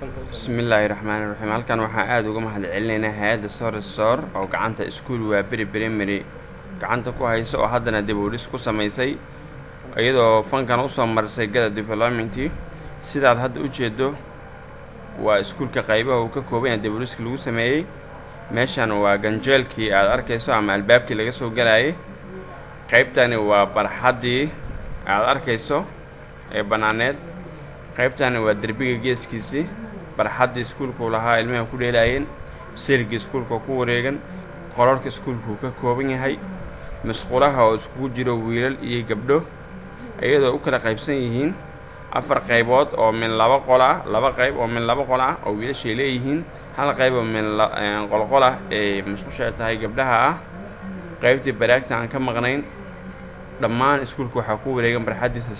بسم الله الرحمن الرحيم. halkan waxaan aad uga mahadcelinaynaa hay'adda Soor oo gacanta iskuul waa primary gacanta ku hayso oo haddana dib u dhis ku samaysay iyadoo fankan u soo marsay gada development sidaad hadda u jeedo waa iskuulka qaybaha uu ka kooban yahay dib u dhiska lagu sameeyay meeshan waa ganjeelkii aad arkayso ama albaabkii laga soo galayay qaybtani waa barxadii aad arkayso ee banaaneed qaybtani waa derbiga geeskiisii barxadii iskuulku lahaa ilmaha ku dheelaayeen sirgi iskuulka ku wareegan qorarka iskuulku ka kooban yahay masquulaha oo isku jiro wiilal iyo gabdho iyadoo u kala qaybsan yihiin afar qaybood oo min laba qol ah oo wiilasha leeyihiin hal qayb oo min qolqol ah ee masquusha tahay gabdhaha ah qaybtii baraagta aan ka maqnayn dhammaan iskuulku waxa ku wareegan barxadiisa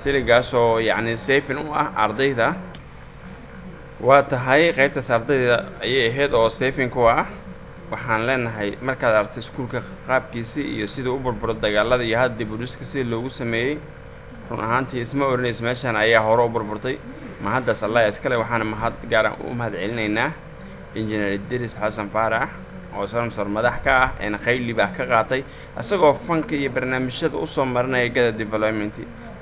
siligaas oo yacni seefin u ah ardayda waa tahay qaybtaas ardayda ayay ahayd oo seefin ku ah waxaan leenahay markaad aragtay iskuulka qaabkiisa iyo siduu u burburo dagaalada iyo hadda dib u dhiska sidii loogu sameeyey run ahaantii isma oranaysa meeshan ayaa hore u burburtay mahaddaas allah iskale waxaana mahad gaara u mahadcelinaynaa injineer Idris Xasan Faarax oo sar madax ka ah in khayli baa ka qaatay asagoo fanka iyo barnaamijyada u soo marinaya gada development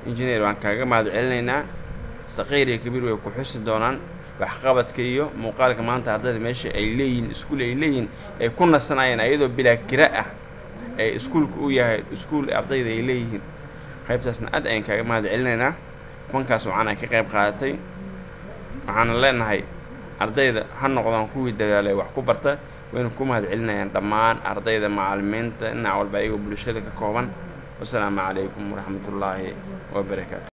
injineer waan kaaga mahadcelinaynaa saqiir iyo kabiir way ku xusi doonaan waxqabadka iyo muuqaalka maanta ardayda meesha ay leeyihiin iskuul ay leeyihiin ay ku nasanayeen ayadoo bilaa kira ah ee iskuulku u yahay iskuul ardayda ay leeyihiin qaybtaasna aad ayaan kaaga mahadcelinaynaa fankaas waxaan ka qayb qaadatay waxaan leenahay ardayda ha noqdaan kuwii dadaalay wax ku barta wayna ku mahadcelinayaan dhammaan ardayda macallimiinta dhinac walba ayagoo bulshada ka kooban wassalaamu calaykum waraxmatullaahi wabarakaatu.